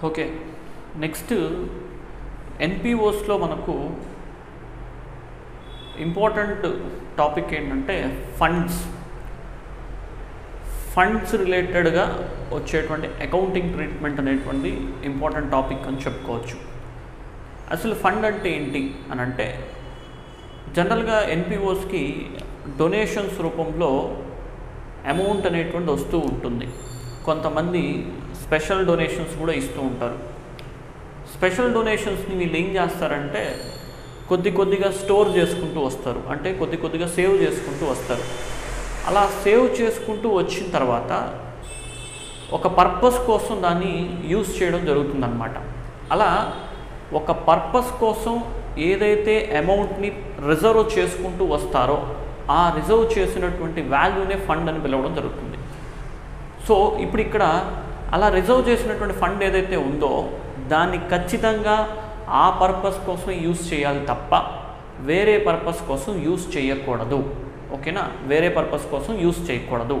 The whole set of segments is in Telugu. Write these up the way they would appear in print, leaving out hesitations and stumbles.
ఓకే, నెక్స్ట్ ఎన్పిఓస్లో మనకు ఇంపార్టెంట్ టాపిక్ ఏంటంటే ఫండ్స్ రిలేటెడ్గా వచ్చేటువంటి అకౌంటింగ్ ట్రీట్మెంట్ అనేటువంటి ఇంపార్టెంట్ టాపిక్ అని చెప్పుకోవచ్చు. అసలు ఫండ్ అంటే ఏంటి అని అంటే, జనరల్గా ఎన్పిఓస్కి డొనేషన్స్ రూపంలో అమౌంట్ అనేటువంటి వస్తూ ఉంటుంది. కొంతమంది స్పెషల్ డొనేషన్స్ కూడా ఇస్తూ ఉంటారు. స్పెషల్ డొనేషన్స్ని వీళ్ళు ఏం చేస్తారంటే కొద్దిగా స్టోర్ చేసుకుంటూ వస్తారు, అంటే కొద్దిగా సేవ్ చేసుకుంటూ వస్తారు. అలా సేవ్ చేసుకుంటూ వచ్చిన తర్వాత ఒక పర్పస్ కోసం దాన్ని యూజ్ చేయడం జరుగుతుందన్నమాట. అలా ఒక పర్పస్ కోసం ఏదైతే అమౌంట్ని రిజర్వ్ చేసుకుంటూ వస్తారో ఆ రిజర్వ్ చేసినటువంటి వాల్యూనే ఫండ్ అని పిలవడం జరుగుతుంది. సో ఇప్పుడు ఇక్కడ అలా రిజర్వ్ చేసినటువంటి ఫండ్ ఏదైతే ఉందో దాన్ని ఖచ్చితంగా ఆ పర్పస్ కోసం యూజ్ చేయాలి తప్ప వేరే పర్పస్ కోసం యూజ్ చేయకూడదు. ఓకేనా, వేరే పర్పస్ కోసం యూజ్ చేయకూడదు.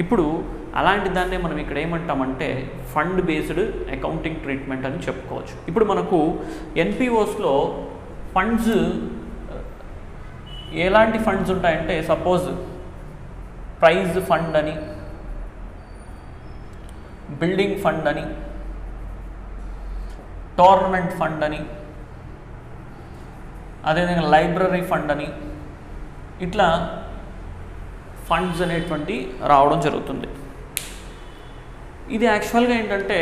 ఇప్పుడు అలాంటి దాన్నే మనం ఇక్కడ ఏమంటామంటే ఫండ్ బేస్డ్ అకౌంటింగ్ ట్రీట్మెంట్ అని చెప్పుకోవచ్చు. ఇప్పుడు మనకు ఎన్పిఓస్లో ఫండ్స్ ఎలాంటి ఫండ్స్ ఉంటాయంటే, సపోజ్ ప్రైజ్ ఫండ్ అని, బిల్డింగ్ ఫండ్ అని, టోర్నమెంట్ ఫండ్ అని, అదేవిధంగా లైబ్రరీ ఫండ్ అని, ఇట్లా ఫండ్స్ అనేటువంటి రావడం జరుగుతుంది. ఇది యాక్చువల్గా ఏంటంటే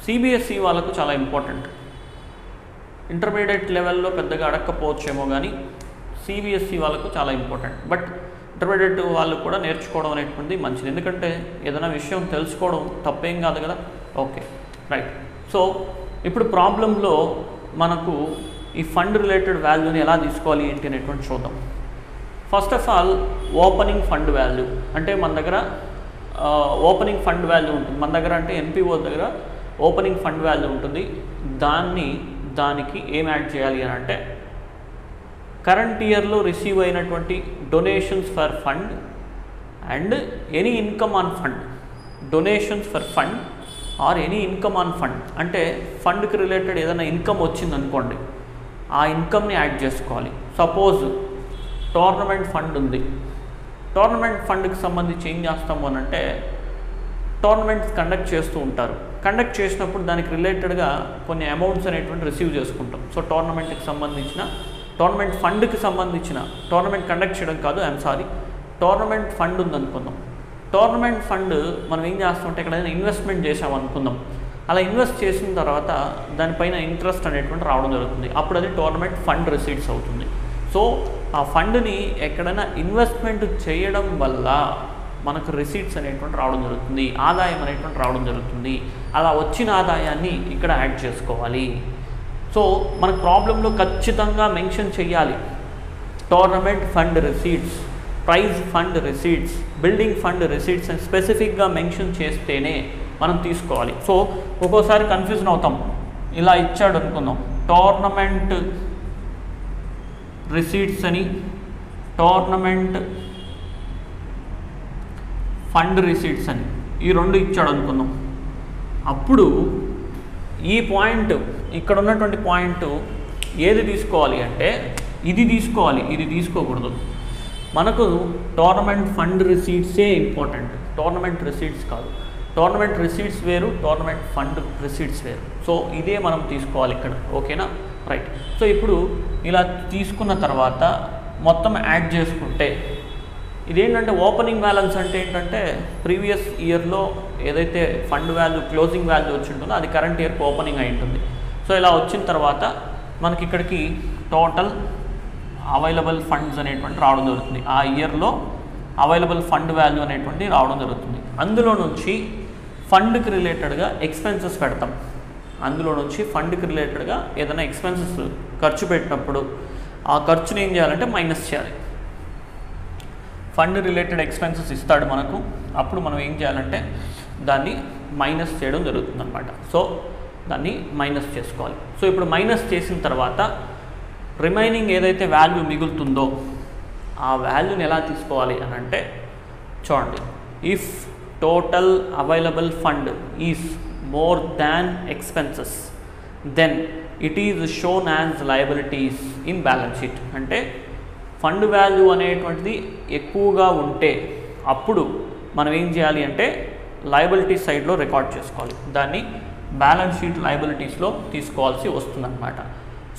సిబిఎస్ఈ వాళ్ళకు చాలా ఇంపార్టెంట్. ఇంటర్మీడియట్ లెవెల్లో పెద్దగా అడగకపోవచ్చేమో కానీ సిబిఎస్ఈ వాళ్ళకు చాలా ఇంపార్టెంట్. బట్ ఇంటర్మీడియట్ వాళ్ళు కూడా నేర్చుకోవడం అనేటువంటిది మంచిది, ఎందుకంటే ఏదైనా విషయం తెలుసుకోవడం తప్పేం కాదు కదా. Okay, right. సో ఇప్పుడు ప్రాబ్లంలో మనకు ఈ ఫండ్ రిలేటెడ్ వాల్యూని ఎలా తీసుకోవాలి ఏంటి అనేటువంటి చూద్దాం. First of all opening fund value అంటే మన దగ్గర ఓపెనింగ్ ఫండ్ వాల్యూ ఉంటుంది. మన దగ్గర అంటే ఎన్పిఓ దగ్గర ఓపెనింగ్ ఫండ్ వాల్యూ ఉంటుంది. దానికి ఏం యాడ్ చేయాలి అని అంటే కరెంట్ ఇయర్లో రిసీవ్ అయినటువంటి donations for fund and any income on fund. Donations for fund or any income on fund అంటే ఫండ్కి రిలేటెడ్ ఏదైనా ఇన్కమ్ వచ్చిందనుకోండి, ఆ ఇన్కమ్ని యాడ్ చేసుకోవాలి. సపోజ్ టోర్నమెంట్ ఫండ్ ఉంది. టోర్నమెంట్ ఫండ్కి సంబంధించి ఏం చేస్తాము అని అంటే టోర్నమెంట్స్ కండక్ట్ చేస్తూ ఉంటారు. కండక్ట్ చేసినప్పుడు దానికి రిలేటెడ్గా కొన్ని అమౌంట్స్ అనేటువంటి రిసీవ్ చేసుకుంటాం. సో టోర్నమెంట్కి సంబంధించిన టోర్నమెంట్ ఫండ్కి సంబంధించిన టోర్నమెంట్ కండక్ట్ చేయడం కాదు, టోర్నమెంట్ ఫండ్ ఉందనుకుందాం. టోర్నమెంట్ ఫండ్ మనం ఏం చేస్తామంటే ఎక్కడైనా ఇన్వెస్ట్మెంట్ చేసామనుకుందాం. అలా ఇన్వెస్ట్ చేసిన తర్వాత దానిపైన ఇంట్రెస్ట్ అనేటువంటి రావడం జరుగుతుంది. అప్పుడు అది టోర్నమెంట్ ఫండ్ రిసీట్స్ అవుతుంది. సో ఆ ఫండ్ని ఎక్కడైనా ఇన్వెస్ట్మెంట్ చేయడం వల్ల మనకు రిసీట్స్ అనేటువంటి రావడం జరుగుతుంది, ఆదాయం అనేటువంటి రావడం జరుగుతుంది. అలా వచ్చిన ఆదాయాన్ని ఇక్కడ యాడ్ చేసుకోవాలి. సో మనకు ప్రాబ్లంలో ఖచ్చితంగా మెన్షన్ చేయాలి tournament fund receipts, prize fund receipts, building fund receipts అని స్పెసిఫిక్గా మెన్షన్ చేస్తేనే మనం తీసుకోవాలి. సో ఒక్కోసారి కన్ఫ్యూజన్ అవుతాం. ఇలా ఇచ్చాడు అనుకుందాం, టోర్నమెంట్ రిసీట్స్ అని, టోర్నమెంట్ ఫండ్ రిసీట్స్ అని ఈ రెండు ఇచ్చాడు అనుకుందాం. అప్పుడు ఈ పాయింట్, ఇక్కడ ఉన్నటువంటి పాయింట్ ఏది తీసుకోవాలి అంటే ఇది తీసుకోవాలి, ఇది తీసుకోకూడదు. మనకు టోర్నమెంట్ ఫండ్ రిసీట్సే ఇంపార్టెంట్, టోర్నమెంట్ రిసీట్స్ కాదు. టోర్నమెంట్ రిసీట్స్ వేరు, టోర్నమెంట్ ఫండ్ రిసీట్స్ వేరు. సో ఇదే మనం తీసుకోవాలి ఇక్కడ. ఓకేనా, రైట్. సో ఇప్పుడు ఇలా తీసుకున్న తర్వాత మొత్తం యాడ్ చేసుకుంటే ఇదేంటంటే ఓపెనింగ్ బ్యాలెన్స్ అంటే ఏంటంటే ప్రీవియస్ ఇయర్లో ఏదైతే ఫండ్ వాల్యూ క్లోజింగ్ వాల్యూ వచ్చి ఉంటుందో అది కరెంట్ ఇయర్కి ఓపెనింగ్ అయి ఉంటుంది. సో ఇలా వచ్చిన తర్వాత మనకి ఇక్కడికి టోటల్ అవైలబుల్ ఫండ్స్ అనేటువంటి రావడం జరుగుతుంది. ఆ ఇయర్లో అవైలబుల్ ఫండ్ వాల్యూ అనేటువంటి రావడం జరుగుతుంది. అందులో నుంచి ఫండ్కి రిలేటెడ్గా ఎక్స్పెన్సెస్ పెడతాం. అందులో నుంచి ఫండ్కి రిలేటెడ్గా ఏదైనా ఎక్స్పెన్సెస్ ఖర్చు పెట్టినప్పుడు ఆ ఖర్చుని ఏం చేయాలంటే మైనస్ చేయాలి. ఫండ్ రిలేటెడ్ ఎక్స్పెన్సెస్ ఇస్తాడు మనకు, అప్పుడు మనం ఏం చేయాలంటే దాన్ని మైనస్ చేయడం జరుగుతుంది అనమాట. సో దాన్ని మైనస్ చేసుకోవాలి. సో ఇప్పుడు మైనస్ చేసిన తర్వాత రిమైనింగ్ ఏదైతే వాల్యూ మిగులుతుందో ఆ వాల్యూని ఎలా తీసుకోవాలి అని అంటే చూడండి, if total available fund is more than expenses, then it is shown as liabilities in balance sheet. అంటే ఫండ్ వాల్యూ అనేటువంటిది ఎక్కువగా ఉంటే అప్పుడు మనం ఏం చేయాలి అంటే లయబిలిటీ సైడ్లో రికార్డ్ చేసుకోవాలి, దాన్ని బ్యాలెన్స్ షీట్ లయబిలిటీస్లో తీసుకోవాల్సి వస్తుందన్నమాట.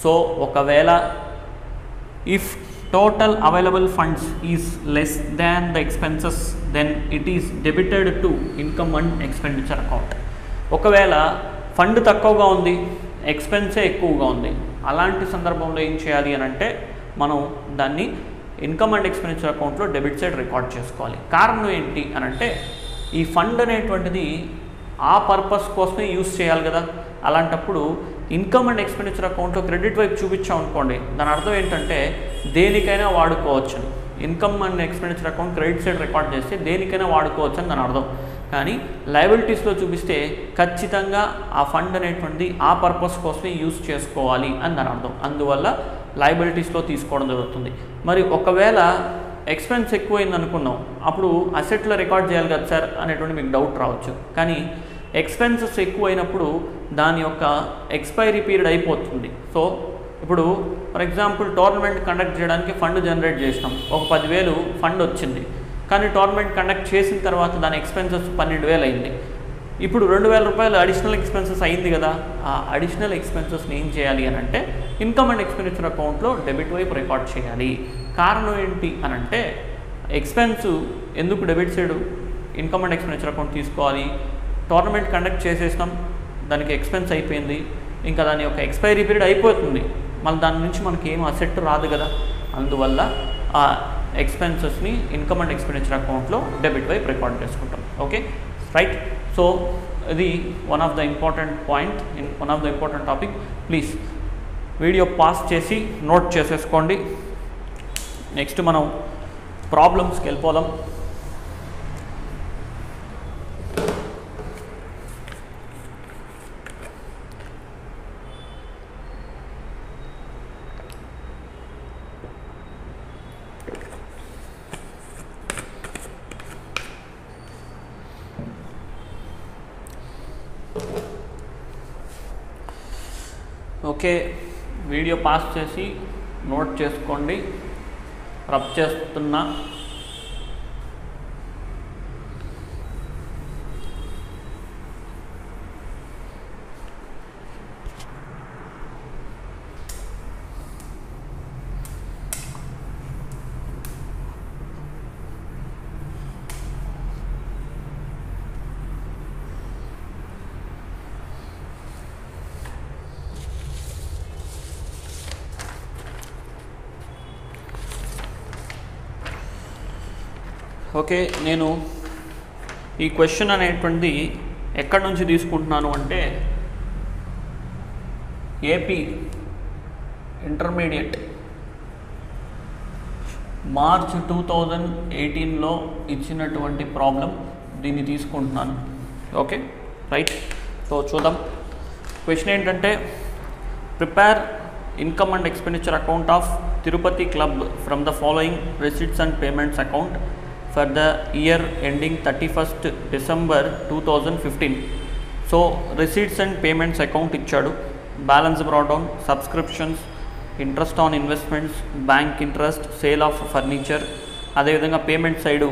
సో ఒకవేళ if total available funds is less than the expenses, then it is debited to income and expenditure account. ఒకవేళ ఫండ్ తక్కువగా ఉంది, ఎక్స్పెన్సే ఎక్కువగా ఉంది, అలాంటి సందర్భంలో ఏం చేయాలి అని అంటే మనం దాన్ని ఇన్కమ్ అండ్ ఎక్స్పెండిచర్ అకౌంట్లో డెబిట్ సైడ్ రికార్డ్ చేసుకోవాలి. కారణం ఏంటి అని అంటే ఈ ఫండ్ అనేటువంటిది ఆ పర్పస్ కోసమే యూజ్ చేయాలి కదా. అలాంటప్పుడు ఇన్కమ్ అండ్ ఎక్స్పెండిచర్ అకౌంట్లో క్రెడిట్ వైపు చూపించాం అనుకోండి, దాని అర్థం ఏంటంటే దేనికైనా వాడుకోవచ్చు అని. Income and expenditure account credit side record చేస్తే దేనికైనా వాడుకోవచ్చు అని దాని అర్థం. కానీ లయబిలిటీస్లో చూపిస్తే ఖచ్చితంగా ఆ ఫండ్ అనేటువంటిది ఆ పర్పస్ కోసమే యూజ్ చేసుకోవాలి అని దాని అర్థం. అందువల్ల లయబిలిటీస్లో తీసుకోవడం జరుగుతుంది. మరి ఒకవేళ ఎక్స్పెన్స్ ఎక్కువైంది అనుకున్నాం, అప్పుడు అసెట్లో రికార్డ్ చేయాలి కదా సార్ అనేటువంటి మీకు డౌట్ రావచ్చు. కానీ ఎక్స్పెన్సెస్ ఎక్కువైనప్పుడు దాని యొక్క ఎక్స్పైరీ పీరియడ్ అయిపోతుంది. సో ఇప్పుడు ఫర్ ఎగ్జాంపుల్ టోర్నమెంట్ కండక్ట్ చేయడానికి ఫండ్ జనరేట్ చేసినాం, ఒక 10,000 ఫండ్ వచ్చింది. కానీ టోర్నమెంట్ కండక్ట్ చేసిన తర్వాత దాని ఎక్స్పెన్సెస్ 12,000 అయింది. ఇప్పుడు 2,000 రూపాయలు అడిషనల్ ఎక్స్పెన్సెస్ అయింది కదా. ఆ అడిషనల్ ఎక్స్పెన్సెస్ని ఏం చేయాలి అని అంటే ఇన్కమ్ అండ్ ఎక్స్పెండిచర్ అకౌంట్లో డెబిట్ వైపు రికార్డ్ చేయాలి. కారణం ఏంటి అని అంటే ఎక్స్పెన్స్ ఎందుకు debit side income and expenditure account తీసుకోవాలి, టోర్నమెంట్ కండక్ట్ చేసేసినాం, దానికి ఎక్స్పెన్స్ అయిపోయింది, ఇంకా దాని యొక్క ఎక్స్పైరీ పీరియడ్ అయిపోతుంది, మళ్ళీ దాని నుంచి మనకి ఏం అసెట్ రాదు కదా. అందువల్ల ఆ ఎక్స్పెన్సెస్ని ఇన్కమ్ అండ్ ఎక్స్పెండిచర్ అకౌంట్లో డెబిట్ వైపు రికార్డ్ చేసుకుంటాం. Okay right. సో ఇది one of the important point in one of the important topic. Please video pass చేసి నోట్ చేసేసుకోండి. నెక్స్ట్ మనం ప్రాబ్లమ్స్కి వెళ్ళిపోదాం. ఓకే, వీడియో పాస్ చేసి నోట్ చేసుకోండి. రబ్ చేస్తున్నా. ఓకే, నేను ఈ క్వశ్చన్ అనేటువంటిది ఎక్కడి నుంచి తీసుకుంటున్నాను అంటే ఏపీ ఇంటర్మీడియట్ మార్చ్ 2018లో ఇచ్చినటువంటి ప్రాబ్లం, దీన్ని తీసుకుంటున్నాను. Okay right. సో చూద్దాం. క్వశ్చన్ ఏంటంటే prepare income and expenditure account of Tirupati club from the following receipts and payments account for the year ending 31st December 2015. So receipts and payments account ఇచ్చాడు, balance brought down, subscriptions, interest on investments, bank interest, sale of furniture, అదేవిధంగా payment side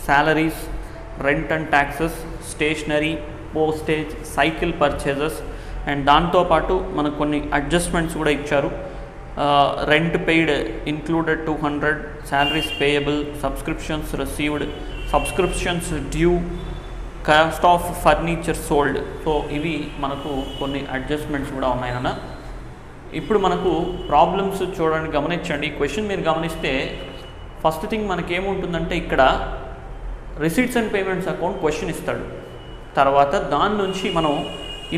salaries, rent and taxes, stationery, postage, cycle purchases, and దాంతోపాటు మనకు కొన్ని అడ్జస్ట్మెంట్స్ కూడా ఇచ్చారు. Rent paid included 200, salaries payable, subscriptions received, subscriptions due, cost of furniture sold. So ఇవి మనకు కొన్ని అడ్జస్ట్మెంట్స్ కూడా ఉన్నాయన్న. ఇప్పుడు మనకు ప్రాబ్లమ్స్ చూడండి, గమనించండి. క్వశ్చన్ మీరు గమనిస్తే ఫస్ట్ థింగ్ మనకేముంటుందంటే ఇక్కడ receipts and payments account question ఇస్తాడు. తర్వాత దాని నుంచి మనం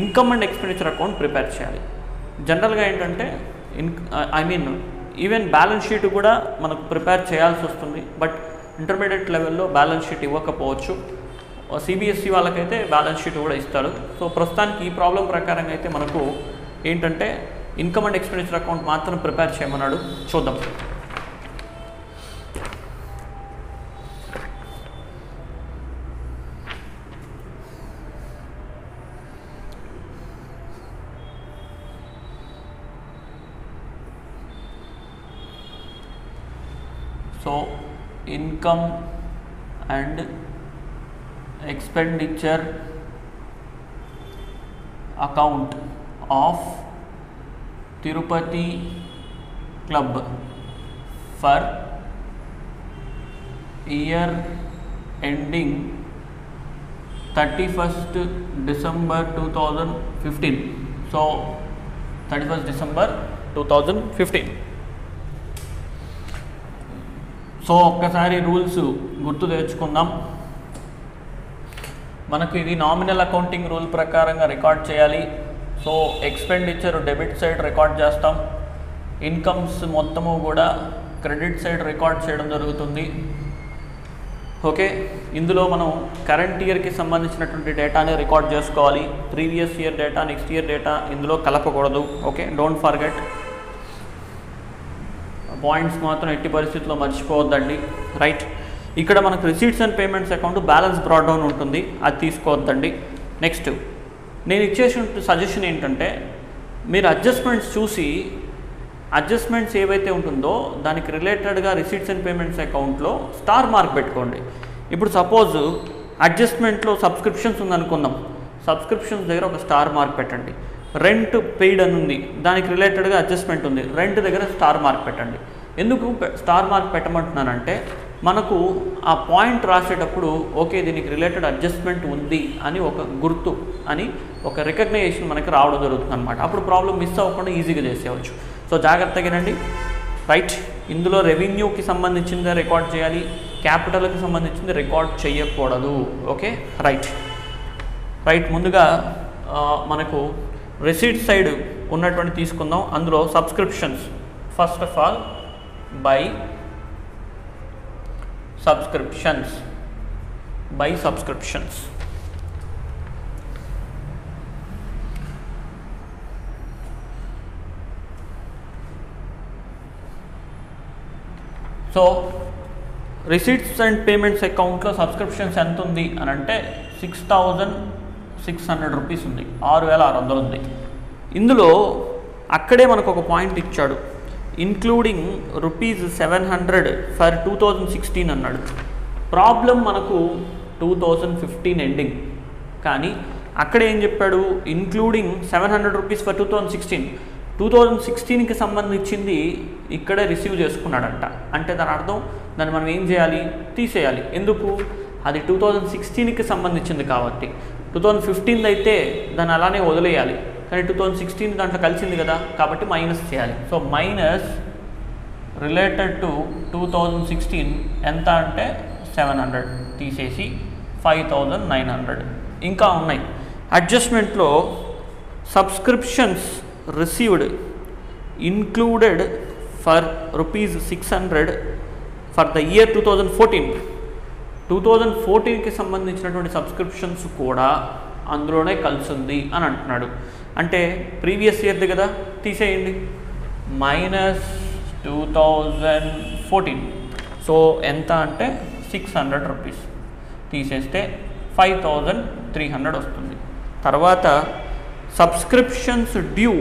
income and expenditure account prepare చేయాలి. జనరల్గా ఏంటంటే ఈవెన్ బ్యాలెన్స్ షీట్ కూడా మనకు ప్రిపేర్ చేయాల్సి వస్తుంది. బట్ ఇంటర్మీడియట్ లెవెల్లో బ్యాలెన్స్ షీట్ ఇవ్వకపోవచ్చు. సిబిఎస్ఈ వాళ్ళకైతే బ్యాలెన్స్ షీట్ కూడా ఇస్తాడు. సో ప్రస్తుతానికి ఈ ప్రాబ్లం ప్రకారంగా అయితే మనకు ఏంటంటే ఇన్కమ్ అండ్ ఎక్స్పెండిచర్ అకౌంట్ మాత్రం ప్రిపేర్ చేయమన్నాడు. చూద్దాం. So income and expenditure account of Tirupati club for year ending 31st December 2015. So 31st December 2015. So ఒక్కసారి రూల్స్ గుర్తు తెచ్చుకుందాం. మనకు ఇది నామినల్ అకౌంటింగ్ రూల్ ప్రకారంగా రికార్డ్ చేయాలి. So expenditure debit side record చేస్తాం, ఇన్కమ్స్ మొత్తము కూడా క్రెడిట్ సైడ్ రికార్డ్ చేయడం జరుగుతుంది. ఓకే, ఇందులో మనం కరెంట్ ఇయర్కి సంబంధించినటువంటి డేటాని రికార్డ్ చేసుకోవాలి. Previous year data, next year data ఇందులో కలపకూడదు. Okay, don't forget. పాయింట్స్ మాత్రం ఎట్టి పరిస్థితుల్లో మర్చిపోవద్దండి. రైట్, ఇక్కడ మనకు receipts and payments account balance broad down ఉంటుంది, అది తీసుకోవద్దండి. నెక్స్ట్ నేను ఇచ్చేసిన సజెషన్ ఏంటంటే, మీరు అడ్జస్ట్మెంట్స్ చూసి అడ్జస్ట్మెంట్స్ ఏవైతే ఉంటుందో దానికి రిలేటెడ్గా రిసీట్స్ అండ్ పేమెంట్స్ అకౌంట్లో స్టార్ మార్క్ పెట్టుకోండి. ఇప్పుడు సపోజ్ అడ్జస్ట్మెంట్లో సబ్స్క్రిప్షన్స్ ఉందనుకుందాం, సబ్స్క్రిప్షన్స్ దగ్గర ఒక స్టార్ మార్క్ పెట్టండి. రెంట్ పెయిడ్ అని ఉంది, దానికి రిలేటెడ్గా అడ్జస్ట్మెంట్ ఉంది, రెంట్ దగ్గర స్టార్ మార్క్ పెట్టండి. ఎందుకు స్టార్ మార్క్ పెట్టమంటున్నానంటే, మనకు ఆ పాయింట్ రాసేటప్పుడు ఓకే దీనికి రిలేటెడ్ అడ్జస్ట్మెంట్ ఉంది అని ఒక గుర్తు అని ఒక రికగ్నైజేషన్ మనకి రావడం జరుగుతుంది అనమాట. అప్పుడు ప్రాబ్లం మిస్ అవ్వకుండా ఈజీగా చేసేయవచ్చు. సో జాగ్రత్తగానండి. రైట్, ఇందులో రెవెన్యూకి సంబంధించింది రికార్డ్ చేయాలి, క్యాపిటల్కి సంబంధించింది రికార్డ్ చేయకూడదు. Okay, right. ముందుగా మనకు రిసీట్ సైడ్ ఉన్నటువంటి తీసుకుందాం. అందులో subscriptions, first of all by subscriptions. So receipts and payments అకౌంట్లో సబ్స్క్రిప్షన్స్ ఎంత ఉంది అని అంటే 6,600 రూపీస్ ఉంది, 6,600 ఉంది. ఇందులో అక్కడే మనకు ఒక పాయింట్ ఇచ్చాడు, ఇంక్లూడింగ్ ₹700 ఫర్ 2016 అన్నాడు. ప్రాబ్లం మనకు 2015 ఎండింగ్, కానీ అక్కడ ఏం చెప్పాడు, ఇంక్లూడింగ్ ₹700 ఫర్ 2016కి సంబంధించింది ఇక్కడే రిసీవ్ చేసుకున్నాడంట. అంటే దాని అర్థం దాన్ని మనం ఏం చేయాలి, తీసేయాలి. ఎందుకు, అది 2016కి సంబంధించింది కాబట్టి. 2015 అయితే దాన్ని అలానే వదిలేయాలి, కానీ 2016 దాంట్లో కలిసింది కదా, కాబట్టి మైనస్ చేయాలి. సో మైనస్ రిలేటెడ్ టు 2016 ఎంత అంటే 700 తీసేసి 5,900. ఇంకా ఉన్నాయి. అడ్జస్ట్మెంట్లో subscriptions received included for ₹600 for the year 2014. 2014కి సంబంధించినటువంటి సబ్స్క్రిప్షన్స్ కూడా అందులోనే కలిసింది అని అంటున్నాడు. అంటే ప్రీవియస్ ఇయర్ది కదా, తీసేయండి. -2014. సో ఎంత అంటే 600 రూపీస్ తీసేస్తే 5,300 వస్తుంది. తర్వాత subscriptions due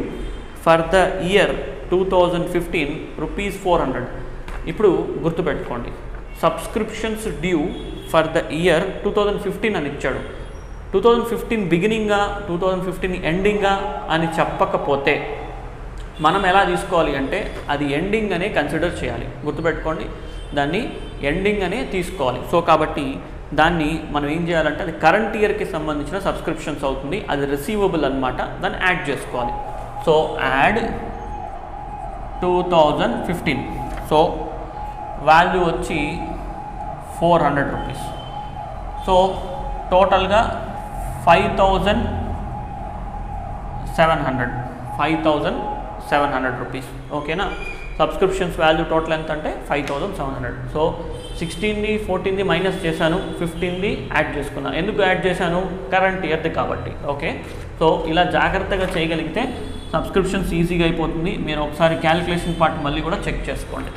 for the year 2015 ₹400. ఇప్పుడు గుర్తుపెట్టుకోండి, subscriptions due for the year 2015 అని ఇచ్చాడు. 2015 బిగినింగా 2015 ఎండింగా అని చెప్పకపోతే మనం ఎలా తీసుకోవాలి అంటే అది ఎండింగ్ అనే కన్సిడర్ చేయాలి. గుర్తుపెట్టుకోండి, దాన్ని ఎండింగ్ అనే తీసుకోవాలి. సో కాబట్టి దాన్ని మనం ఏం చేయాలంటే అది కరెంట్ ఇయర్కి సంబంధించిన సబ్స్క్రిప్షన్స్ అవుతుంది, అది రిసీవబుల్ అనమాట, దాన్ని యాడ్ చేసుకోవాలి. So add 2015. సో వాల్యూ వచ్చి 400 రూపీస్. సో టోటల్గా 5,700 రూపీస్. ఓకేనా, సబ్స్క్రిప్షన్స్ వాల్యూ టోటల్ ఎంత అంటే 5,700. సో 16ది 14ది మైనస్ చేశాను, 15ది యాడ్ చేసుకున్నాను. ఎందుకు యాడ్ చేశాను, కరెంట్ ఇయర్ది కాబట్టి. ఓకే, సో ఇలా జాగ్రత్తగా చేయగలిగితే సబ్స్క్రిప్షన్స్ ఈజీగా అయిపోతుంది. మీరు ఒకసారి క్యాలిక్యులేషన్ పార్ట్ మళ్ళీ కూడా చెక్ చేసుకోండి.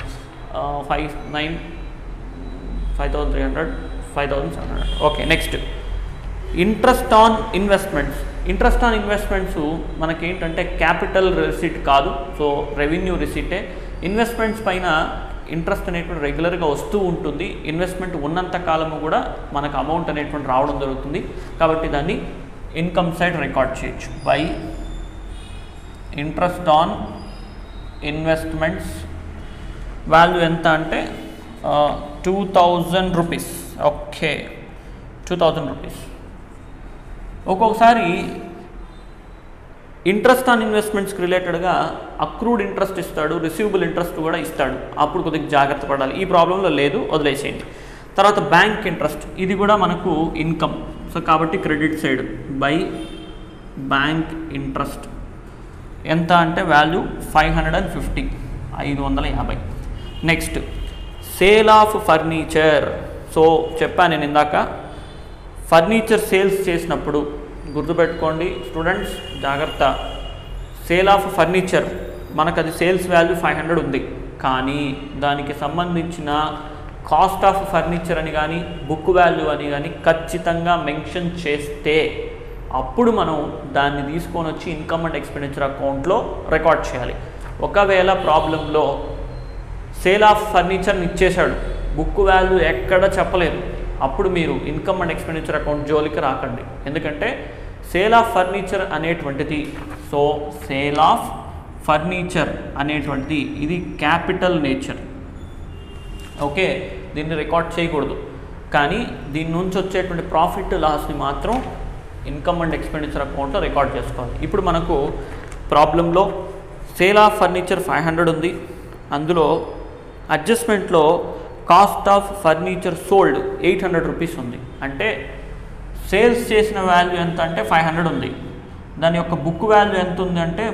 5,300, 5,700. Okay, next interest on investments. Interest on investments మనకేంటంటే క్యాపిటల్ రిసీట్ కాదు, సో రెవెన్యూ రిసీటే. ఇన్వెస్ట్మెంట్స్ పైన ఇంట్రెస్ట్ అనేటువంటి రెగ్యులర్గా వస్తూ ఉంటుంది. ఇన్వెస్ట్మెంట్ ఉన్నంత కాలము కూడా మనకు అమౌంట్ అనేటువంటి రావడం జరుగుతుంది. కాబట్టి దాన్ని ఇన్కమ్ సైడ్ రికార్డ్ చేయొచ్చు. By interest on investments value ఎంత అంటే 2000 రూపీస్. Okay, 2000 rupees. ఒక్కొక్కసారి ఇంట్రెస్ట్ ఆన్ ఇన్వెస్ట్మెంట్స్కి రిలేటెడ్గా అక్రూడ్ ఇంట్రెస్ట్ ఇస్తాడు, రిసీవబుల్ ఇంట్రెస్ట్ కూడా ఇస్తాడు. అప్పుడు కొద్దిగా జాగ్రత్త పడాలి. ఈ ప్రాబ్లంలో లేదు, వదిలేసేయండి. తర్వాత బ్యాంక్ ఇంట్రెస్ట్, ఇది కూడా మనకు ఇన్కమ్. సో కాబట్టి credit side by bank interest ఎంత అంటే value 550, 550. Next sale of furniture. So చెప్పాను నేను ఇందాక, ఫర్నిచర్ సేల్స్ చేసినప్పుడు గుర్తుపెట్టుకోండి స్టూడెంట్స్, జాగ్రత్త. సేల్ ఆఫ్ ఫర్నిచర్ మనకు అది సేల్స్ వాల్యూ 500 ఉంది, కానీ దానికి సంబంధించిన కాస్ట్ ఆఫ్ ఫర్నిచర్ అని కానీ బుక్ వాల్యూ అని కానీ ఖచ్చితంగా మెన్షన్ చేస్తే అప్పుడు మనం దాన్ని తీసుకొని వచ్చి ఇన్కమ్ అండ్ ఎక్స్పెండిచర్ అకౌంట్లో రికార్డ్ చేయాలి. ఒకవేళ ప్రాబ్లంలో సేల్ ఆఫ్ ఫర్నిచర్ని ఇచ్చేశాడు, బుక్ వాల్యూ ఎక్కడ చెప్పలేదు, అప్పుడు మీరు ఇన్కమ్ అండ్ ఎక్స్పెండిచర్ అకౌంట్ జోలికి రాకండి. ఎందుకంటే సేల్ ఆఫ్ ఫర్నిచర్ అనేటువంటిది, సో సేల్ ఆఫ్ ఫర్నిచర్ అనేటువంటిది ఇది క్యాపిటల్ నేచర్. ఓకే, దీన్ని రికార్డ్ చేయకూడదు. కానీ దీని నుంచి వచ్చేటువంటి ప్రాఫిట్ లాస్ని మాత్రం ఇన్కమ్ అండ్ ఎక్స్పెండిచర్ అకౌంట్లో రికార్డ్ చేసుకోవాలి. ఇప్పుడు మనకు ప్రాబ్లంలో సేల్ ఆఫ్ ఫర్నిచర్ 500 ఉంది, అందులో అడ్జస్ట్మెంట్లో cost of furniture sold 800 rupees ఉంది. అంటే సేల్స్ చేసిన వాల్యూ ఎంత అంటే 500 ఉంది, దాని యొక్క బుక్ వాల్యూ ఎంత ఉందంటే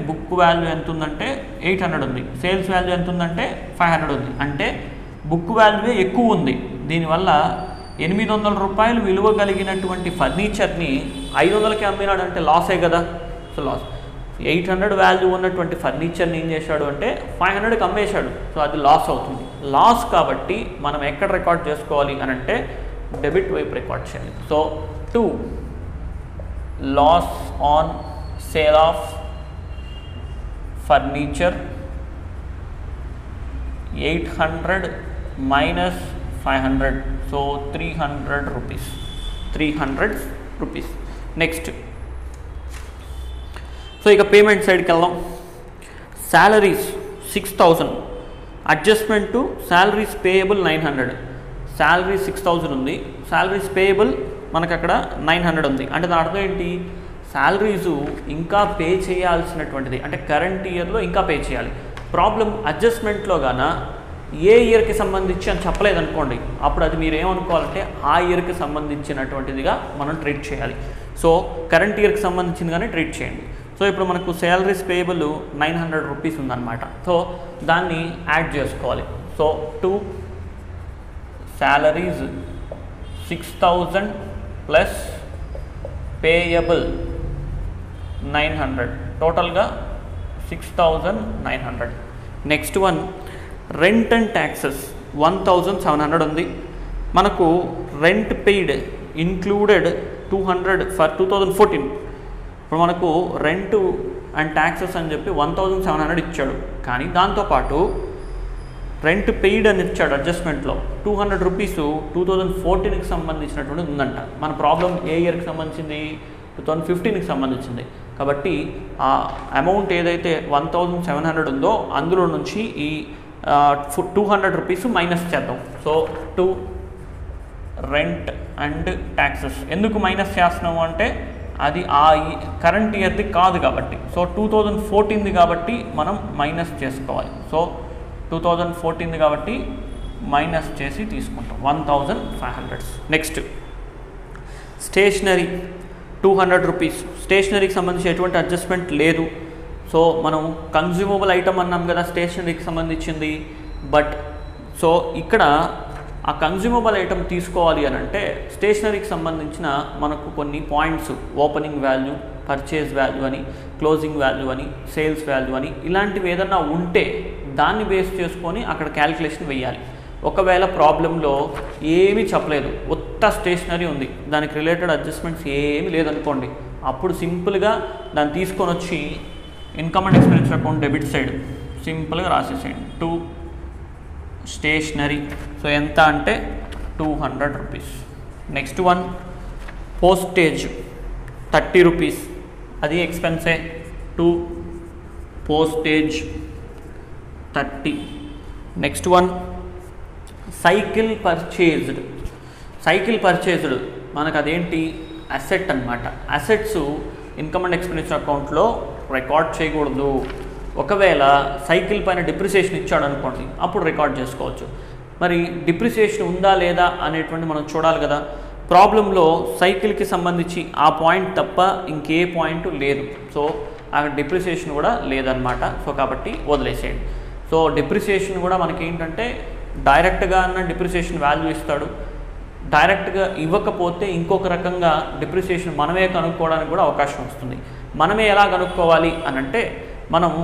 800 ఉంది, సేల్స్ వాల్యూ ఎంత ఉందంటే 500 ఉంది. అంటే బుక్ వాల్యూ ఎక్కువ ఉంది. దీనివల్ల 800 రూపాయలు విలువ కలిగినటువంటి ఫర్నిచర్ని 500కి అమ్మినాడంటే లాసే కదా. So loss. 800 వాల్యూ ఉన్నటువంటి ఫర్నిచర్ని ఏం చేశాడు అంటే 500కి అమ్మేశాడు. సో అది లాస్ అవుతుంది. లాస్ కాబట్టి మనం ఎక్కడ రికార్డ్ చేసుకోవాలి అని అంటే డెబిట్ వైపు రికార్డ్ చేయాలి. So 2 loss on sale of furniture 800 minus 500, so 300 rupees. 300 rupees. Next, so ఇక పేమెంట్ సైడ్కి వెళ్దాం. Salaries 6000, adjustment to salaries payable 900. Salary 6000 ఉంది, శాలరీస్ పేయబుల్ మనకు అక్కడ 900 ఉంది. అంటే దాని అర్థం ఏంటి, శాలరీసు ఇంకా పే చేయాల్సినటువంటిది, అంటే కరెంట్ ఇయర్లో ఇంకా పే చేయాలి. ప్రాబ్లం అడ్జస్ట్మెంట్లో గాన ఏ ఇయర్కి సంబంధించి అని చెప్పలేదు అనుకోండి, అప్పుడు అది మీరు ఏమనుకోవాలంటే ఆ ఇయర్కి సంబంధించినటువంటిదిగా మనం ట్రీట్ చేయాలి. సో కరెంట్ ఇయర్కి సంబంధించిందిగానే ట్రీట్ చేయండి. సో ఇప్పుడు మనకు శాలరీస్ పేయబుల్ 900 రూపీస్ ఉందన్నమాట. సో దాన్ని యాడ్ చేసుకోవాలి. సో 2 శాలరీస్ 6000 ప్లస్ పేయబుల్ 900, టోటల్గా 6900. Next one rent and taxes 1700 ఉంది. మనకు రెంట్ పెయిడ్ ఇన్క్లూడెడ్ 200 ఫర్ 2014. ఇప్పుడు మనకు రెంట్ అండ్ ట్యాక్సెస్ అని చెప్పి 1700 ఇచ్చాడు, కానీ దాంతోపాటు రెంట్ పెయిడ్ అని ఇచ్చాడు అడ్జస్ట్మెంట్లో 200 రూపీస్ 2014కి సంబంధించినటువంటిది ఉందంట. మన ప్రాబ్లం ఏ ఇయర్కి సంబంధించింది, 2015కి సంబంధించింది. కాబట్టి ఆ అమౌంట్ ఏదైతే 1700 ఉందో అందులో నుంచి ఈ 200 రూపీస్ మైనస్ చేద్దాం. So 2 rent and taxes. ఎందుకు మైనస్ చేస్తున్నాము అంటే అది ఆ కరెంట్ ఇయర్ది కాదు కాబట్టి. సో 2014ది కాబట్టి మనం మైనస్ చేసుకోవాలి. సో 2014ది కాబట్టి మైనస్ చేసి తీసుకుంటాం 1500. Next stationery 200 rupees. స్టేషనరీకి సంబంధించి ఎటువంటి అడ్జస్ట్మెంట్ లేదు. సో మనం కన్జ్యూమబుల్ ఐటమ్ అన్నాం కదా స్టేషనరీకి సంబంధించింది. బట్ సో ఇక్కడ ఆ కన్జ్యూమబుల్ ఐటమ్ తీసుకోవాలి అని అంటే స్టేషనరీకి సంబంధించిన మనకు కొన్ని points, opening value, purchase value అని, క్లోజింగ్ వాల్యూ అని, సేల్స్ వాల్యూ అని ఇలాంటివి ఏదన్నా ఉంటే దాన్ని బేస్ చేసుకొని అక్కడ క్యాలిక్యులేషన్ వేయాలి. ఒకవేళ ప్రాబ్లంలో ఏమీ చెప్పలేదు, ఉత్త స్టేషనరీ ఉంది, దానికి రిలేటెడ్ అడ్జస్ట్మెంట్స్ ఏమీ లేదనుకోండి, అప్పుడు సింపుల్గా దాన్ని తీసుకొని వచ్చి income and expenditure account debit side సింపుల్గా రాసేసేయండి. 2 స్టేషనరీ. సో ఎంత అంటే 200 rupees. Next one postage 30 rupees, అది ఎక్స్పెన్సే. 2 postage 30. Next one cycle purchased. Cycle purchased మనకు అదేంటి, అసెట్ అనమాట. అసెట్స్ ఇన్కమ్ అండ్ ఎక్స్పెండిచర్ అకౌంట్లో రికార్డ్ చేయకూడదు. ఒకవేళ సైకిల్ పైన డిప్రిసియేషన్ ఇచ్చాడు అనుకోండి, అప్పుడు రికార్డ్ చేసుకోవచ్చు. మరి డిప్రిసియేషన్ ఉందా లేదా అనేటువంటి మనం చూడాలి కదా. ప్రాబ్లంలో సైకిల్కి సంబంధించి ఆ పాయింట్ తప్ప ఇంకే పాయింట్ లేదు. సో అక్కడ డిప్రిసియేషన్ కూడా లేదనమాట. సో కాబట్టి వదిలేసేయండి. సో డిప్రిసియేషన్ కూడా మనకి ఏంటంటే డైరెక్ట్గా అన్న డిప్రిసియేషన్ వాల్యూ ఇస్తాడు, డైరెక్ట్గా ఇవ్వకపోతే ఇంకొక రకంగా డిప్రిసియేషన్ మనమే కనుక్కోవడానికి కూడా అవకాశం వస్తుంది. మనమే ఎలా కనుక్కోవాలి అని అంటే, మనము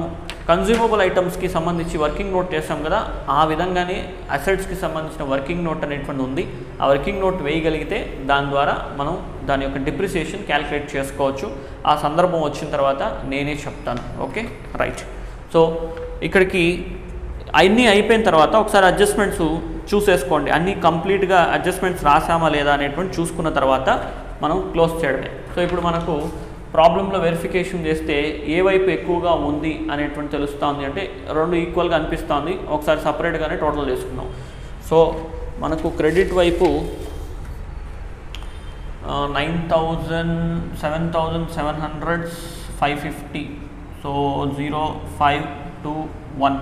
కన్జ్యూమబుల్ ఐటమ్స్కి సంబంధించి వర్కింగ్ నోట్ చేసాం కదా, ఆ విధంగానే అసెట్స్కి సంబంధించిన వర్కింగ్ నోట్ అనేటువంటి ఉంది. ఆ వర్కింగ్ నోట్ వేయగలిగితే దాని ద్వారా మనం దాని యొక్క డిప్రిసియేషన్ క్యాలిక్యులేట్ చేసుకోవచ్చు. ఆ సందర్భం వచ్చిన తర్వాత నేనే చెప్తాను. Okay, right. సో ఇక్కడికి అన్నీ అయిపోయిన తర్వాత ఒకసారి అడ్జస్ట్మెంట్స్ చూసేసుకోండి. అన్నీ కంప్లీట్గా అడ్జస్ట్మెంట్స్ రాసామా లేదా అనేటువంటి చూసుకున్న తర్వాత మనం క్లోజ్ చేయడమే. సో ఇప్పుడు మనకు ప్రాబ్లంలో వెరిఫికేషన్ చేస్తే ఏ వైపు ఎక్కువగా ఉంది అనేటువంటి తెలుస్తుంది. అంటే రెండు ఈక్వల్గా అనిపిస్తుంది. ఒకసారి సపరేట్గానే టోటల్ చేసుకున్నాం. సో మనకు క్రెడిట్ వైపు 9,000, 7,700, 550. సో 0, 5, 2, 1,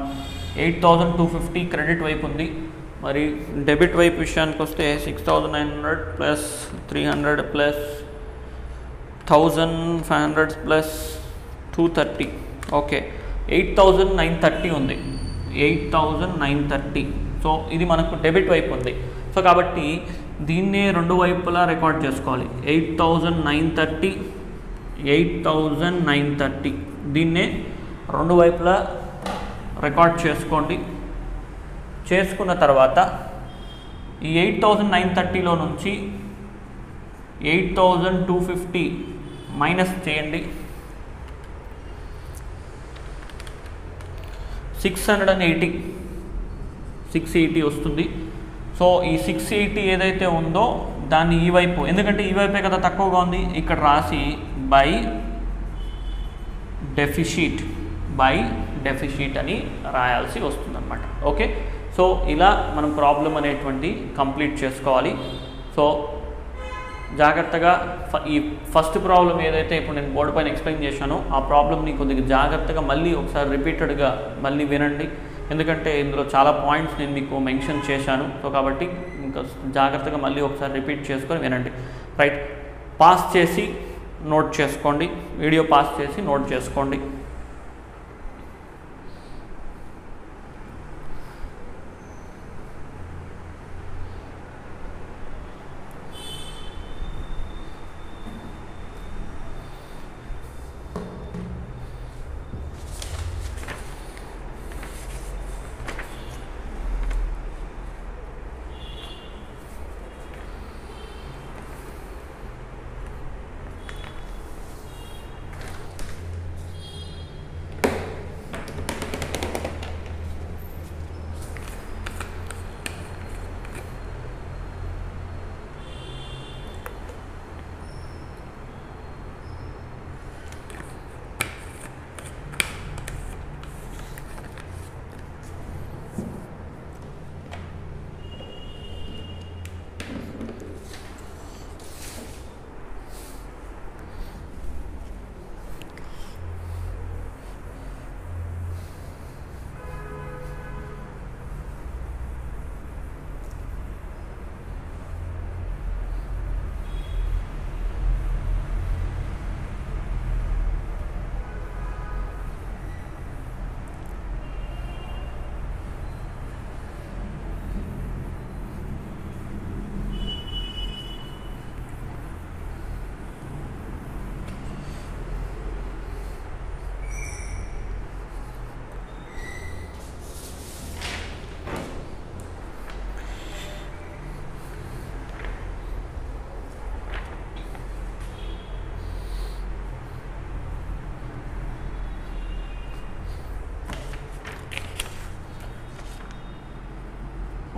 8,250 క్రెడిట్ వైపు ఉంది. మరి డెబిట్ వైపు విషయానికి వస్తే 6,900 ప్లస్ 300 ప్లస్ 1,500 ప్లస్ 230. ఓకే, 8,930 ఉంది. 8,930. సో ఇది మనకు డెబిట్ వైపు ఉంది. సో కాబట్టి దీన్నే రెండు వైపులా రికార్డ్ చేసుకోవాలి. 8,930, 8,930 దీన్నే రెండు వైపులా రికార్డ్ చేసుకోండి. చేసుకున్న తర్వాత ఈ 8,930లో నుంచి 8,250 మైనస్ చేయండి. 680 వస్తుంది. సో ఈ 680 ఏదైతే ఉందో దాన్ని ఈ వైపు, ఎందుకంటే ఈ వైపే కదా తక్కువగా ఉంది, ఇక్కడ రాసి బై డెఫిషిట్ అని రాయాల్సి వస్తుందన్నమాట. ఓకే, సో ఇలా మనం ప్రాబ్లం అనేటువంటి కంప్లీట్ చేసుకోవాలి. సో జాగ్రత్తగా ఈ ఫస్ట్ ప్రాబ్లం ఏదైతే ఇప్పుడు నేను బోర్డు పైన ఎక్స్ప్లెయిన్ చేశానో ఆ ప్రాబ్లమ్ని కొద్దిగా జాగ్రత్తగా మళ్ళీ ఒకసారి రిపీటెడ్గా మళ్ళీ వినండి. ఎందుకంటే ఇందులో చాలా పాయింట్స్ నేను మీకు మెన్షన్ చేశాను. సో కాబట్టి ఇంకా జాగ్రత్తగా మళ్ళీ ఒకసారి రిపీట్ చేసుకొని వినండి. రైట్, పాస్ చేసి నోట్ చేసుకోండి. వీడియో పాస్ చేసి నోట్ చేసుకోండి.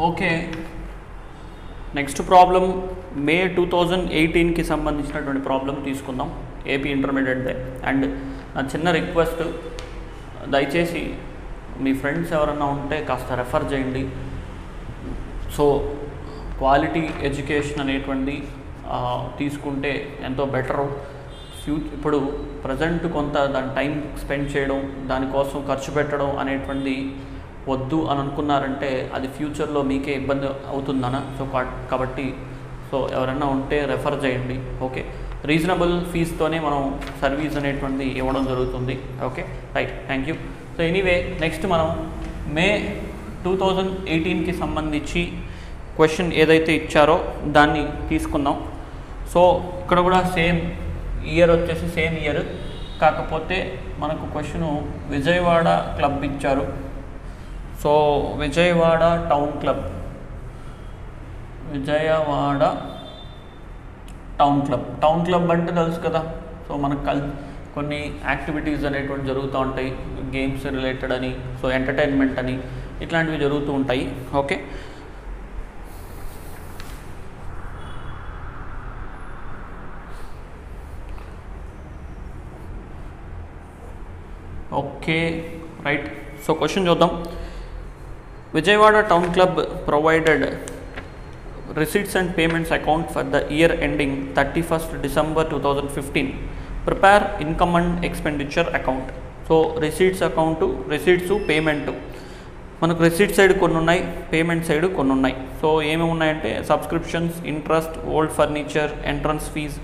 ఓకే, నెక్స్ట్ ప్రాబ్లం మే 2018కి సంబంధించినటువంటి ప్రాబ్లం తీసుకుందాం, ఏపీ ఇంటర్మీడియట్ డే. అండ్ నా చిన్న రిక్వెస్ట్, దయచేసి మీ ఫ్రెండ్స్ ఎవరన్నా ఉంటే కాస్త రెఫర్ చేయండి. సో క్వాలిటీ ఎడ్యుకేషన్ అనేటువంటిది తీసుకుంటే ఎంతో బెటరు. ఇప్పుడు ప్రజెంట్ కొంత దాని టైం స్పెండ్ చేయడం, దానికోసం ఖర్చు పెట్టడం అనేటువంటిది వద్దు అని అనుకున్నారంటే అది ఫ్యూచర్లో మీకే ఇబ్బంది అవుతుందన్న. సో కాబట్టి ఎవరైనా ఉంటే రెఫర్ చేయండి. ఓకే, రీజనబుల్ ఫీజుతోనే మనం సర్వీస్ అనేటువంటిది ఇవ్వడం జరుగుతుంది. Okay, right, thank you. So anyway, next మనం మే 2018కి సంబంధించి క్వశ్చన్ ఏదైతే ఇచ్చారో దాన్ని తీసుకుందాం. సో ఇక్కడ కూడా సేమ్ ఇయర్ వచ్చేసి సేమ్ ఇయర్, కాకపోతే మనకు క్వశ్చను విజయవాడ క్లబ్ ఇచ్చారు. So Vijayawada town club, Vijayawada town club అంటే తెలుసు కదా. సో మనకు కొన్ని యాక్టివిటీస్ అనేటువంటి జరుగుతూ ఉంటాయి, గేమ్స్ రిలేటెడ్ అని, సో ఎంటర్టైన్మెంట్ అని, ఇట్లాంటివి జరుగుతూ ఉంటాయి. Okay, okay, right. So question చూద్దాం. Vijayawada town club provided receipts and payments account for the year ending 31st December 2015. Prepare income and expenditure account. So receipts account, receipts, payment. మనకు రిసీట్ సైడ్ కొన్ని ఉన్నాయి, పేమెంట్ సైడ్ కొన్ని ఉన్నాయి. సో ఏమేమి ఉన్నాయంటే subscriptions, interest, old furniture, entrance fees,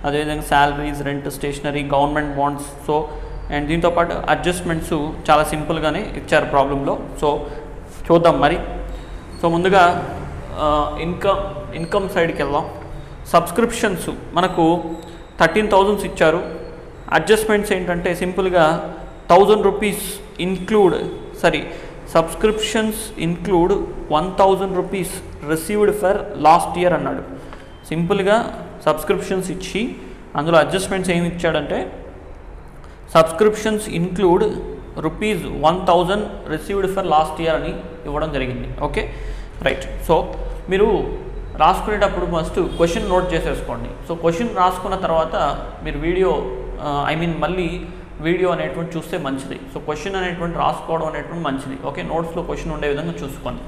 అదేవిధంగా salaries, rent, stationery, government bonds. So and దీంతోపాటు అడ్జస్ట్మెంట్స్ చాలా సింపుల్గానే ఇచ్చారు ప్రాబ్లంలో. సో చూద్దాం మరి. సో ముందుగా ఇన్కమ్ సైడ్కి వెళ్దాం. సబ్స్క్రిప్షన్స్ మనకు 13,000 ఇచ్చారు. అడ్జస్ట్మెంట్స్ ఏంటంటే సింపుల్గా 1,000 rupees subscriptions include 1,000 rupees received for last year అన్నాడు. సింపుల్గా సబ్స్క్రిప్షన్స్ ఇచ్చి అందులో అడ్జస్ట్మెంట్స్ ఏమి ఇచ్చాడంటే subscriptions include ₹1,000 received for last year అని ఇవ్వడం జరిగింది. Okay, right. సో మీరు రాసుకునేటప్పుడు ఫస్ట్ క్వశ్చన్ నోట్ చేసేసుకోండి. సో క్వశ్చన్ రాసుకున్న తర్వాత మీరు మళ్ళీ వీడియో అనేటువంటి చూస్తే మంచిది. సో క్వశ్చన్ అనేటువంటి రాసుకోవడం అనేటువంటి మంచిది. ఓకే, నోట్స్లో క్వశ్చన్ ఉండే విధంగా చూసుకోండి.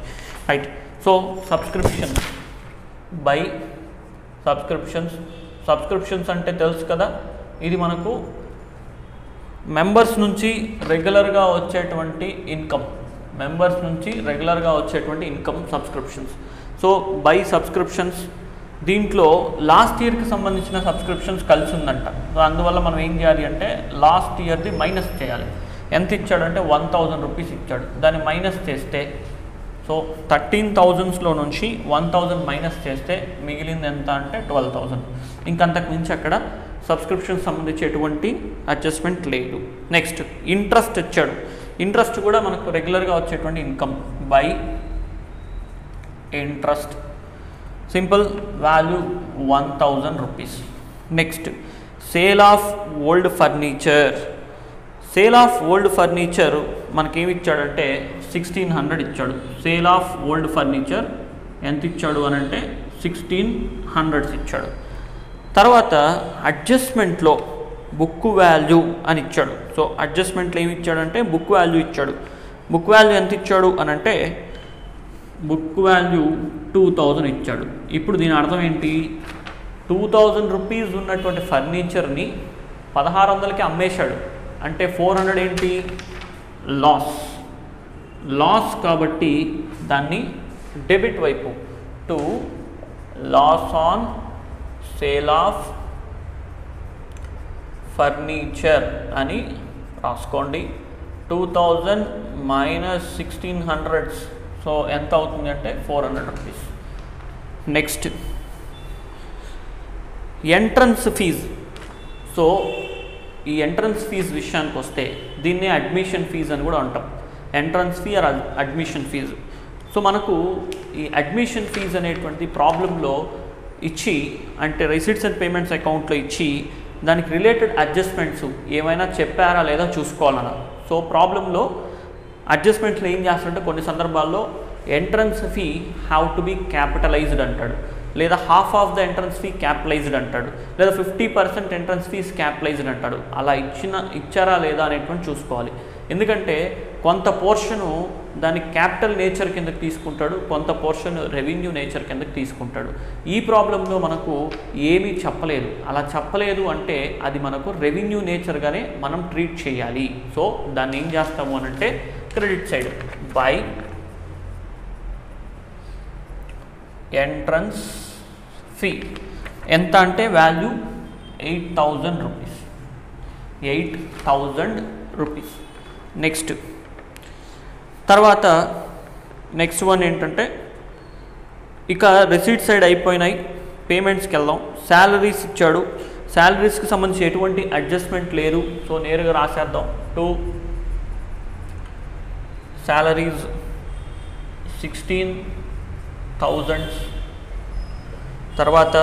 రైట్. సో సబ్స్క్రిప్షన్స్ అంటే తెలుసు కదా, ఇది మనకు మెంబర్స్ నుంచి రెగ్యులర్గా వచ్చేటువంటి income subscriptions. So by subscriptions, దీంట్లో లాస్ట్ ఇయర్కి సంబంధించిన సబ్స్క్రిప్షన్స్ కలిసి ఉందంట. సో అందువల్ల మనం ఏం చేయాలి అంటే లాస్ట్ ఇయర్ది మైనస్ చేయాలి. ఎంత ఇచ్చాడంటే 1,000 రూపీస్ ఇచ్చాడు. దాన్ని మైనస్ చేస్తే సో 13,000లో నుంచి 1,000 మైనస్ చేస్తే మిగిలింది ఎంత అంటే 12,000. ఇంకంతకు మించి అక్కడ సబ్స్క్రిప్షన్ సంబంధించి ఎటువంటి అడ్జస్ట్మెంట్ లేదు. నెక్స్ట్ ఇంట్రెస్ట్ ఇచ్చాడు. ఇంట్రెస్ట్ కూడా మనకు రెగ్యులర్గా వచ్చేటువంటి income by interest, simple value 1,000 rupees. Next sale of old furniture మనకేమి ఇచ్చాడంటే 1,600 ఇచ్చాడు. సేల్ ఆఫ్ ఓల్డ్ ఫర్నిచర్ ఎంత ఇచ్చాడు అని అంటే 1,600 ఇచ్చాడు. తర్వాత అడ్జస్ట్మెంట్లో బుక్ వాల్యూ అని ఇచ్చాడు. సో అడ్జస్ట్మెంట్లో ఏమి ఇచ్చాడంటే బుక్ వాల్యూ ఇచ్చాడు. బుక్ వాల్యూ ఎంత ఇచ్చాడు అని అంటే బుక్ వాల్యూ 2,000 ఇచ్చాడు. ఇప్పుడు దీని అర్థం ఏంటి, 2,000 రూపీస్ ఉన్నటువంటి ఫర్నిచర్ని 1,600కి అమ్మేశాడు. అంటే 400 ఏంటి, లాస్. కాబట్టి దాన్ని డెబిట్ వైపు to loss on sale of furniture అని రాసుకోండి. 2,000 మైనస్ 1,600, సో ఎంత అవుతుంది అంటే 400 rupees. Next entrance fees. So ఈ ఎంట్రన్స్ ఫీజ్ విషయానికి వస్తే దీన్నే అడ్మిషన్ ఫీజ్ అని కూడా అంటాం. Entrance fee or admission fees. So మనకు ఈ అడ్మిషన్ ఫీజ్ అనేటువంటి ప్రాబ్లంలో ఇచ్చి, అంటే రిసీట్స్ అండ్ పేమెంట్స్ అకౌంట్లో ఇచ్చి దానికి రిలేటెడ్ అడ్జస్ట్మెంట్స్ ఏమైనా చెప్పారా లేదా చూసుకోవాలన్నా. సో ప్రాబ్లంలో అడ్జస్ట్మెంట్లు ఏం చేస్తారంటే కొన్ని సందర్భాల్లో entrance fee have to be capitalised అంటాడు, లేదా half of the entrance fee capitalised అంటాడు, లేదా 50% ఎంట్రన్స్ ఫీస్ క్యాపిటలైజ్డ్ అంటాడు. అలా ఇచ్చారా లేదా అనేటువంటి చూసుకోవాలి. ఎందుకంటే కొంత పోర్షను దాని క్యాపిటల్ నేచర్ కిందకి తీసుకుంటాడు, కొంత పోర్షన్ రెవెన్యూ నేచర్ కిందకి తీసుకుంటాడు. ఈ ప్రాబ్లంలో మనకు ఏమీ చెప్పలేదు. అలా చెప్పలేదు అంటే అది మనకు రెవెన్యూ నేచర్గానే మనం ట్రీట్ చేయాలి. సో దాన్ని ఏం చేస్తాము అని అంటే credit side by entrance fee ఎంత అంటే వాల్యూ 8,000 రూపీస్, 8,000 రూపీస్. నెక్స్ట్ తర్వాత నెక్స్ట్ వన్ ఏంటంటే ఇక రిసీట్ సైడ్ అయిపోయినాయి, పేమెంట్స్కి వెళ్దాం. శాలరీస్ ఇచ్చాడు, శాలరీస్కి సంబంధించి ఎటువంటి అడ్జస్ట్మెంట్ లేదు. సో నేరుగా రాసేద్దాం. To salaries 16,000. తర్వాత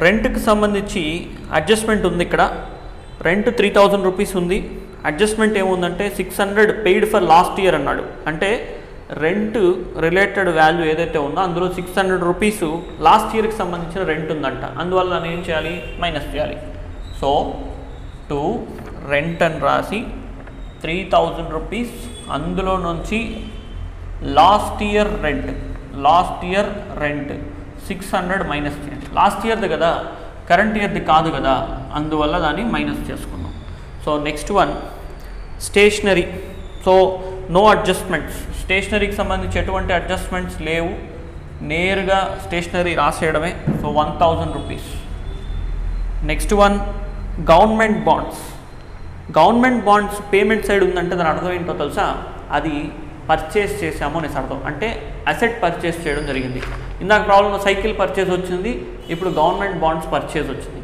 రెంట్కి సంబంధించి అడ్జస్ట్మెంట్ ఉంది. ఇక్కడ రెంట్ 3,000 రూపీస్ ఉంది. అడ్జస్ట్మెంట్ ఏముందంటే 600 పెయిడ్ ఫర్ లాస్ట్ ఇయర్ అన్నాడు. అంటే రెంట్ రిలేటెడ్ వాల్యూ ఏదైతే ఉందో అందులో 600 రూపీస్ లాస్ట్ ఇయర్కి సంబంధించిన రెంట్ ఉందంట. అందువల్ల నేను ఏం చేయాలి, మైనస్ చేయాలి. సో టు రెంట్ అని రాసి 3,000 రూపీస్, అందులో నుంచి లాస్ట్ ఇయర్ రెంట్ 600 మైనస్ చేయండి. లాస్ట్ ఇయర్ది కదా, కరెంట్ ఇయర్ది కాదు కదా, అందువల్ల దాన్ని మైనస్ చేసుకున్నాం. So next one stationery. So no adjustments, స్టేషనరీకి సంబంధించి ఎటువంటి అడ్జస్ట్మెంట్స్ లేవు, నేరుగా స్టేషనరీ రాసేయడమే. So 1,000 rupees. Next one government bonds payment side ఉందంటే దాని అర్థం ఏంటో తెలుసా, అది పర్చేస్ చేసాము అనేసి అర్థం. అంటే అసెట్ పర్చేస్ చేయడం జరిగింది. ఇందాక ప్రాబ్లంలో సైకిల్ పర్చేస్ వచ్చింది, ఇప్పుడు గవర్నమెంట్ బాండ్స్ పర్చేస్ వచ్చింది.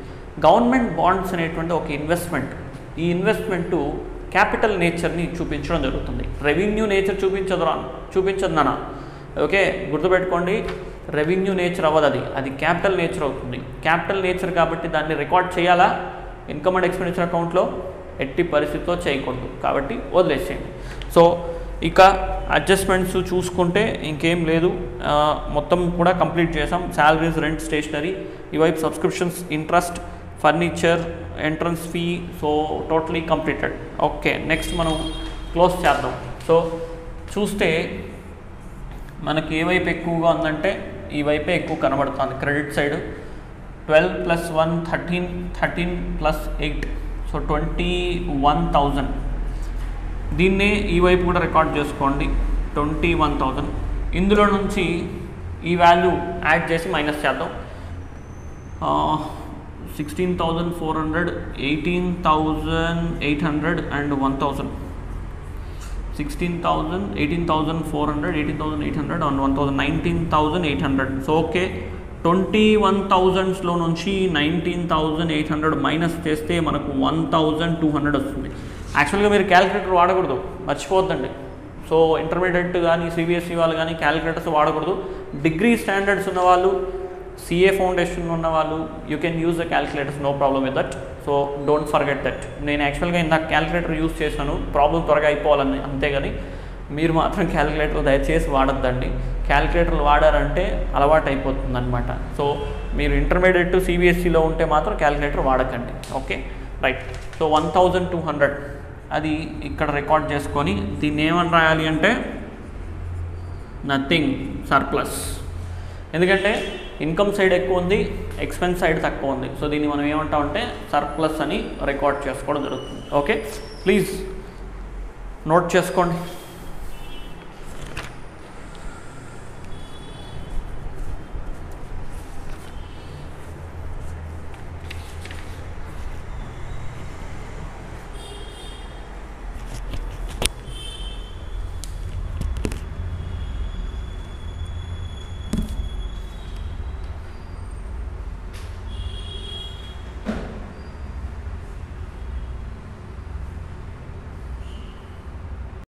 గవర్నమెంట్ బాండ్స్ అనేటువంటి ఒక ఇన్వెస్ట్మెంట్. ఈ ఇన్వెస్ట్మెంటు క్యాపిటల్ నేచర్ని చూపించడం జరుగుతుంది. రెవెన్యూ నేచర్ చూపించదు నాన్న. ఓకే, గుర్తుపెట్టుకోండి, రెవెన్యూ నేచర్ అవ్వదు, అది క్యాపిటల్ నేచర్ అవుతుంది. క్యాపిటల్ నేచర్ కాబట్టి దాన్ని రికార్డ్ చేయాలా ఇన్కమ్ అండ్ ఎక్స్పెండిచర్ అకౌంట్లో? ఎట్టి పరిస్థితిలో చేయకూడదు, కాబట్టి వదిలేసేయండి. సో ఇక అడ్జస్ట్మెంట్స్ చూసుకుంటే ఇంకేం లేదు, మొత్తం కూడా కంప్లీట్ చేసాం. శాలరీస్, రెంట్, స్టేషనరీ, ఇవైపు subscriptions, interest, furniture, entrance fee. So totally completed. Okay, next మనం క్లోజ్ చేద్దాం. సో చూస్తే మనకి ఏ వైపు ఎక్కువగా ఉందంటే ఈ వైపే ఎక్కువ కనబడుతుంది, క్రెడిట్ సైడ్. 12 + 1 13, 13 + 8 సో 21,000. దీన్నే ఈ వైపు కూడా రికార్డ్ చేసుకోండి, 21,000. ఇందులో నుంచి ఈ వాల్యూ యాడ్ చేసి మైనస్ చేద్దాం. 16,400, 18,800 అండ్ 1,000. 16,000, 18,400, 18,800 అండ్ 1,000, 19,800. సో ఓకే, 21,000లో నుంచి 19,800 మైనస్ చేస్తే మనకు 1,200 వస్తుంది. యాక్చువల్గా మీరు క్యాలిక్యులేటర్ వాడకూడదు, మర్చిపోద్దండి. సో ఇంటర్మీడియట్ కానీ సిబిఎస్ఈ వాళ్ళు కానీ క్యాలిక్యులేటర్స్ వాడకూడదు. డిగ్రీ స్టాండర్డ్స్ ఉన్నవాళ్ళు, సిఏ ఫౌండేషన్ ఉన్నవాళ్ళు you can use the calculators, no problem with that. So don't forget that. నేను యాక్చువల్గా ఇందాక క్యాలిక్యులేటర్ యూజ్ చేశాను ప్రాబ్లం త్వరగా అయిపోవాలని, అంతేగాని మీరు మాత్రం క్యాలిక్యులేటర్ దయచేసి వాడద్దండి. క్యాలిక్యులేటర్లు వాడారంటే అలవాటు అయిపోతుంది అనమాట. సో మీరు ఇంటర్మీడియట్ సిబిఎస్ఈలో ఉంటే మాత్రం క్యాలిక్యులేటర్ వాడకండి. Okay, right. సో 1,200 అది ఇక్కడ రికార్డ్ చేసుకొని దీన్ని ఏమని రాయాలి అంటే నథింగ్, సర్ప్లస్. ఎందుకంటే ఇన్కమ్ సైడ్ ఎక్కువ ఉంది, ఎక్స్పెన్స్ సైడ్ తక్కువ ఉంది. సో దీన్ని మనం ఏమంటామంటే సర్ప్లస్ అని రికార్డ్ చేసుకోవడం జరుగుతుంది. ఓకే, ప్లీజ్ నోట్ చేసుకోండి.